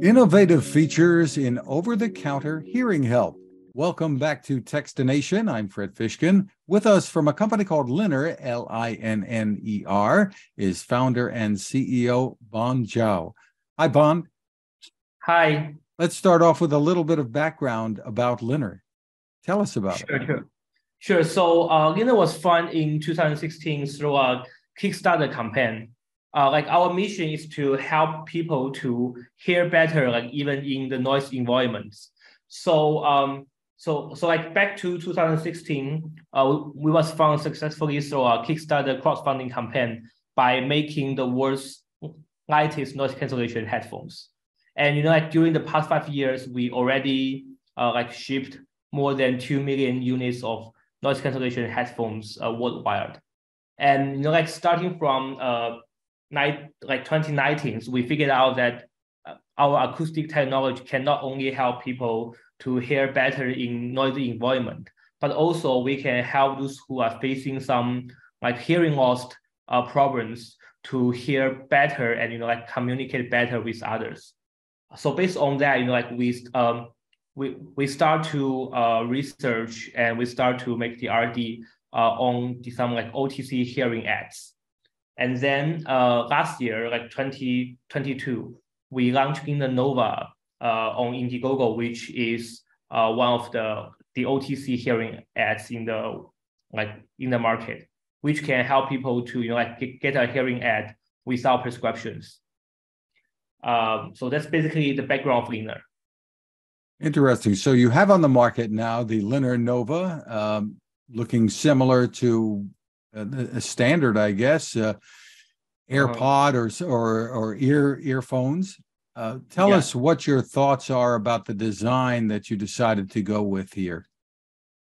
Innovative features in over-the-counter hearing help. Welcome back to Techstination. I'm Fred Fishkin. With us from a company called Linner, Linner, is founder and CEO Bond Zhao. Hi, Bond. Hi. Let's start off with a little bit of background about Linner. Tell us about it. Sure. So Linner was founded in 2016 through a Kickstarter campaign. Our mission is to help people to hear better, even in the noise environments. So back to 2016, we was found successfully through a Kickstarter crowdfunding campaign by making the world's lightest noise cancellation headphones. And during the past 5 years, we already shipped more than 2 million units of noise cancellation headphones worldwide. And starting from 2019, we figured out that our acoustic technology can not only help people to hear better in noisy environment, but also we can help those who are facing some hearing loss problems to hear better and communicate better with others. So based on that, we start to research and we start to make the R&D on some OTC hearing aids. And then last year, 2022, we launched Linner Nova on Indiegogo, which is one of the OTC hearing aids in the market, which can help people to get a hearing aid without prescriptions. So that's basically the background of Linner. Interesting. So you have on the market now the Linner Nova, looking similar to a standard, I guess, AirPod or earphones. Tell us what your thoughts are about the design that you decided to go with here.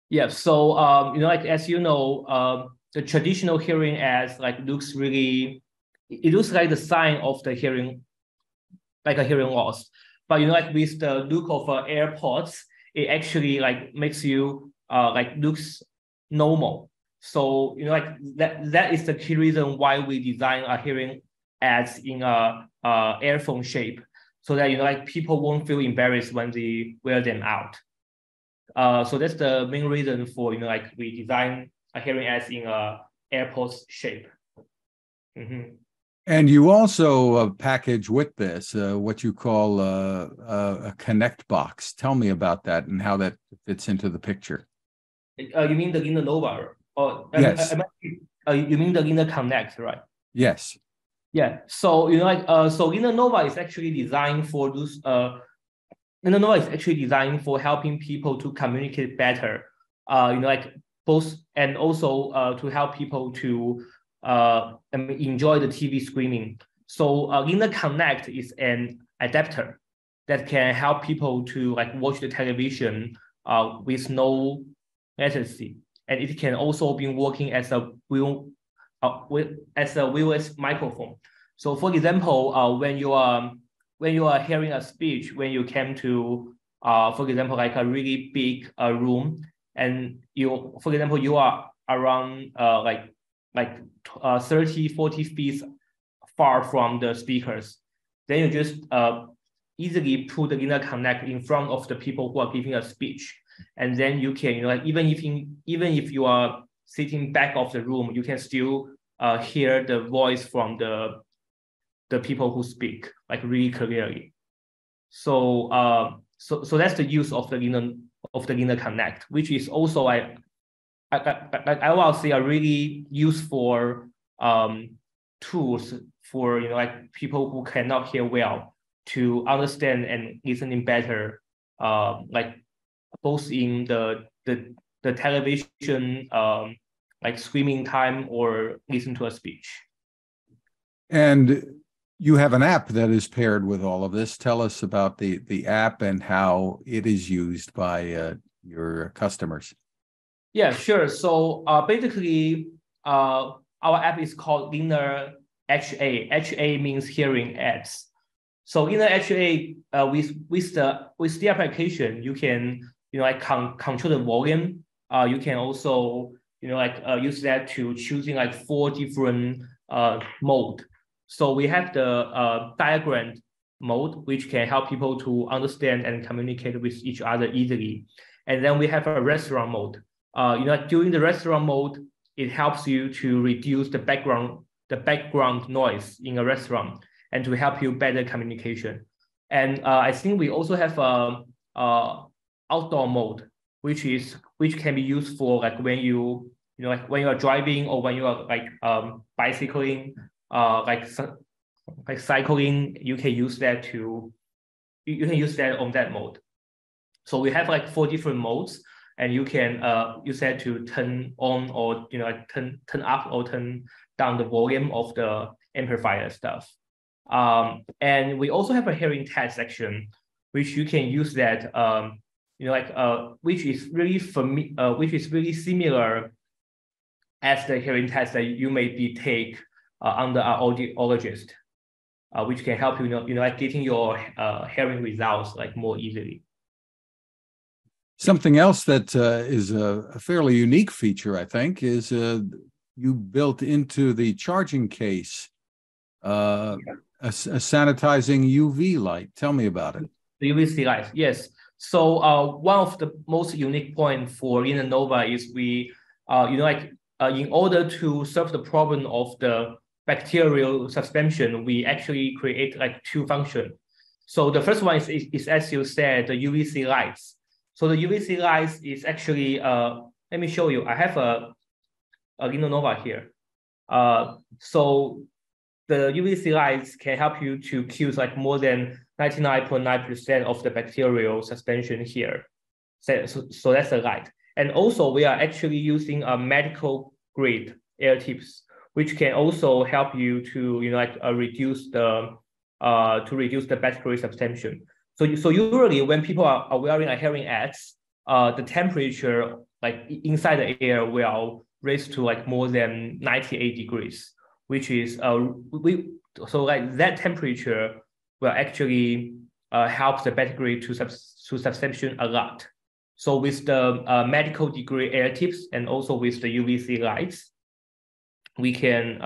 Yeah. So as you know, the traditional hearing aids looks really, it looks like the sign of the hearing, like a hearing loss. But with the look of AirPods, it actually makes you looks normal. So that is the key reason why we design a hearing aids in a earphone shape, so that people won't feel embarrassed when they wear them out. So that's the main reason for we design a hearing aids in a AirPods shape. Mm-hmm. And you also package with this what you call a Connect box. Tell me about that and how that fits into the picture. You mean the Linner Nova? Yes. You mean the Linner Connect, right? Yes. Yeah. So so Linner Nova is actually designed for those. Linner Nova is actually designed for helping people to communicate better. Both, and also to help people to enjoy the TV screening. So Linner Connect is an adapter that can help people to watch the television with no latency, and it can also be working as a wireless microphone. So for example, when you are hearing a speech, when you came to for example a really big room, and for example you are around 30-40 feet far from the speakers, then you just easily put the Linner Connect in front of the people who are giving a speech, and then you can even if you are sitting back of the room, you can still hear the voice from the people who speak really clearly. So so that's the use of the Linner Connect, which is also I will say a really useful tools for people who cannot hear well to understand and listening better, both in the television screening time or listen to a speech. And you have an app that is paired with all of this. Tell us about the app and how it is used by your customers. Yeah, sure. So basically, our app is called Linner HA. HA means hearing aids. So Linner HA, with the application, you can control the volume. You can also use that to choosing 4 different mode. So we have the diagram mode, which can help people to understand and communicate with each other easily. And then we have a restaurant mode. During the restaurant mode, it helps you to reduce the background noise in a restaurant and to help you better communication. And I think we also have outdoor mode, which can be used for like when you are driving or when you are like bicycling, like cycling. You can use that on that mode. So we have like 4 different modes, and you can use that to turn on or turn up or turn down the volume of the amplifier stuff. And we also have a hearing test section, which you can use that which is really similar as the hearing test that you maybe take under an audiologist, which can help you getting your hearing results like more easily. Something else that is a fairly unique feature, I think, is you built into the charging case a sanitizing UV light. Tell me about it. The UVC light, yes. So one of the most unique points for Linner Nova is we, in order to solve the problem of the bacterial suspension, we actually create like 2 functions. So the first one is as you said, the UVC lights. So the UVC lights is actually, let me show you. I have a Linner Nova here. So the UVC lights can help you to kill like more than 99.9% of the bacterial suspension here. So that's the light. And also we are actually using a medical grade air tips, which can also help you to reduce the bacterial suspension. So usually when people are wearing a hearing aids, the temperature like inside the air will raise to like more than 98 degrees, which is so like that temperature will actually help the bacteria to suspension a lot. So with the medical degree air tips and also with the UVC lights, we can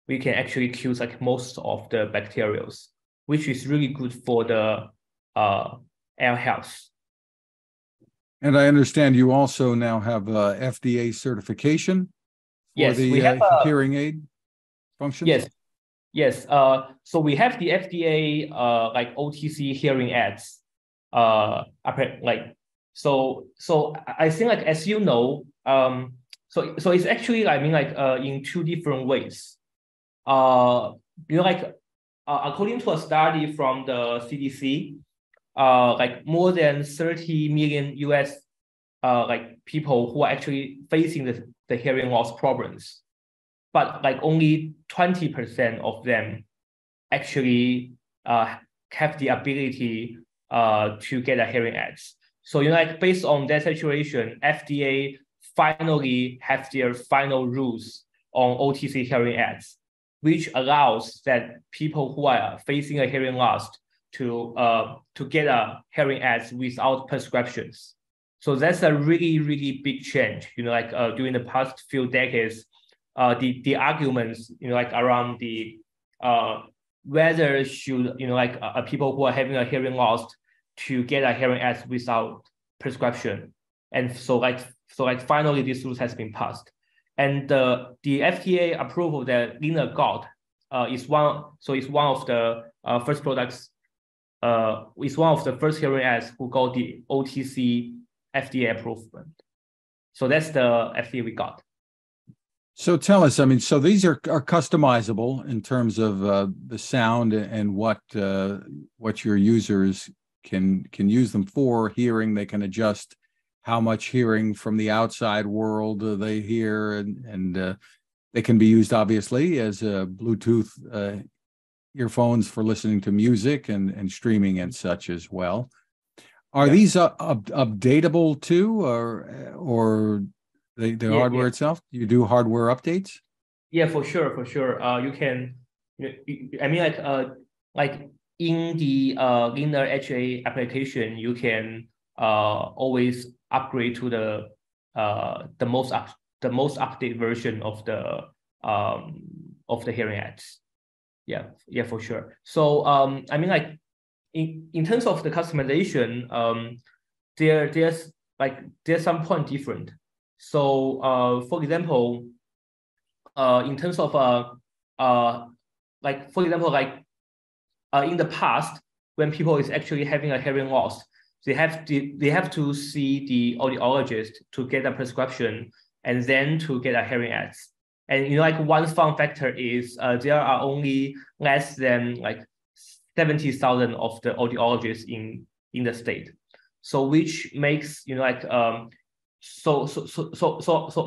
actually kill like most of the bacteria, which is really good for the air health. And I understand you also now have FDA certification for yes, the we have hearing aid functions? Yes. So we have the FDA like OTC hearing aids. So I think like as you know, so it's actually in 2 different ways. According to a study from the CDC, like more than 30 million US people who are actually facing the hearing loss problems, but like only 20% of them actually have the ability to get a hearing aids. So based on that situation, FDA finally have their final rules on OTC hearing aids, which allows that people who are facing a hearing loss to get a hearing aids without prescriptions. So that's a really, really big change. During the past few decades, the arguments around the whether should people who are having a hearing loss to get a hearing aids without prescription, and so finally this rule has been passed, and the FDA approval that Linner got is one of the first products. Is one of the first hearing aids who got the OTC FDA approval. So that's the FDA we got. So tell us, so these are customizable in terms of the sound and what your users can use them for. Hearing, they can adjust how much hearing from the outside world they hear, and they can be used obviously as Bluetooth earphones for listening to music and streaming and such as well. Are these updatable too, or the hardware itself? You do hardware updates? Yeah, for sure. You can. Like in the Linner HA application, you can always upgrade to the most updated version of the hearing aids. Yeah, for sure. So I mean, like in terms of the customization, there's some point different. So for example, in terms of like for example, like in the past, when people is actually having a hearing loss, they have to see the audiologist to get a prescription and then to get a hearing aids. And you know, like one fun factor is there are only less than like 70,000 of the audiologists in the state. So which makes, you know, like so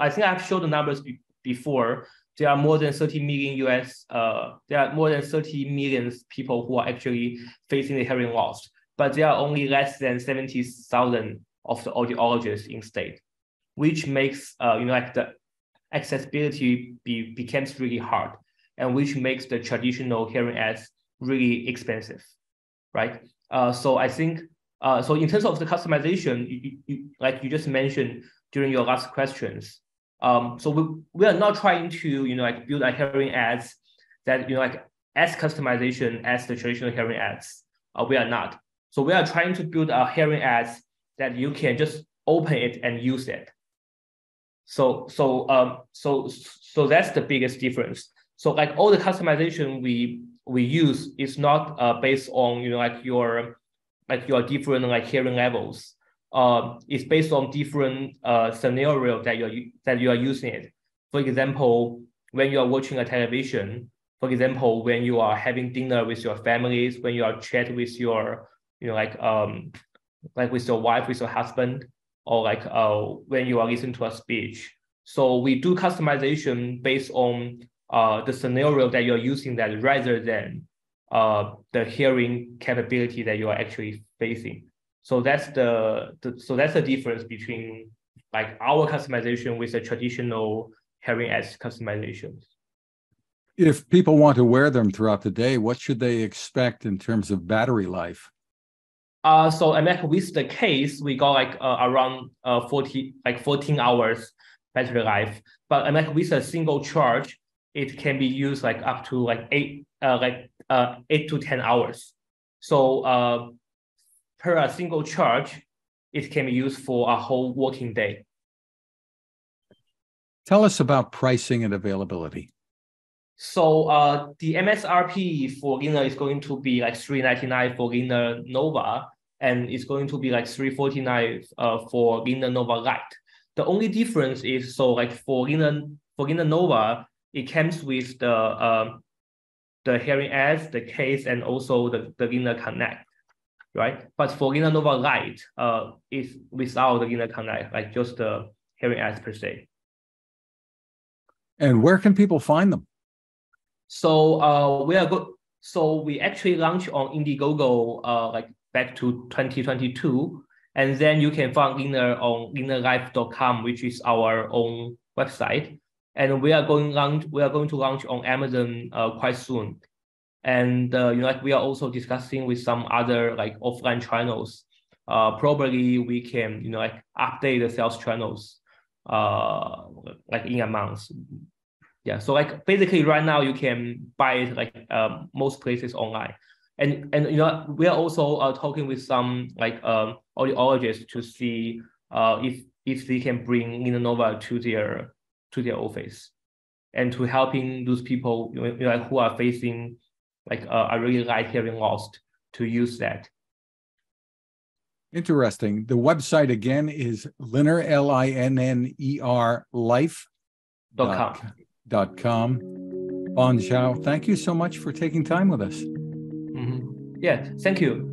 I think I've showed the numbers before. There are more than 30 million there are more than 30 million people who are actually facing the hearing loss, but there are only less than 70,000 of the audiologists in state, which makes you know, like the accessibility becomes really hard, and which makes the traditional hearing aids really expensive, right? So I think so in terms of the customization, like you just mentioned during your last questions. So we are not trying to, you know, like build a hearing aids that, you know, like as customization as the traditional hearing aids. We are not. So we are trying to build a hearing aids that you can just open it and use it. So that's the biggest difference. So like all the customization we use is not based on, you know, like your different like hearing levels. It's based on different scenario that you are using it. For example, when you are watching a television, for example, when you are having dinner with your families, when you are chatting with your, you know, like with your wife, with your husband, or like when you are listening to a speech. So we do customization based on the scenario that you're using that, rather than the hearing capability that you are actually facing. So that's the difference between like our customization with the traditional hearing aids customizations. If people want to wear them throughout the day, what should they expect in terms of battery life? So I mean, with the case, we got like around 14 hours battery life. But I mean, with a single charge, it can be used like up to like 8 to 10 hours. So per a single charge, it can be used for a whole working day. Tell us about pricing and availability. So the MSRP for Linner is going to be like $399 for Linner Nova, and it's going to be like $349 for Linner Nova Lite. The only difference is, so like for Linner Nova, it comes with the hearing aids, the case, and also the Linner Connect, right? But for Linner Nova Lite, it's without the Linner Connect, like just the hearing aids per se. And where can people find them? So we actually launched on Indiegogo like back to 2022, and then you can find Linner on linnerlife.com, which is our own website. And we are going to launch on Amazon quite soon. And you know, like we are also discussing with some other like offline channels. Probably we can, you know, like update the sales channels like in a month. Yeah, so like basically right now you can buy it like most places online. And you know, we are also talking with some like audiologists to see if they can bring Linner Nova to their office, and to helping those people, you know, like who are facing like a really light hearing loss to use that. Interesting. The website again is Linner, Linner life.com. Bond Zhao, thank you so much for taking time with us. Yeah, thank you.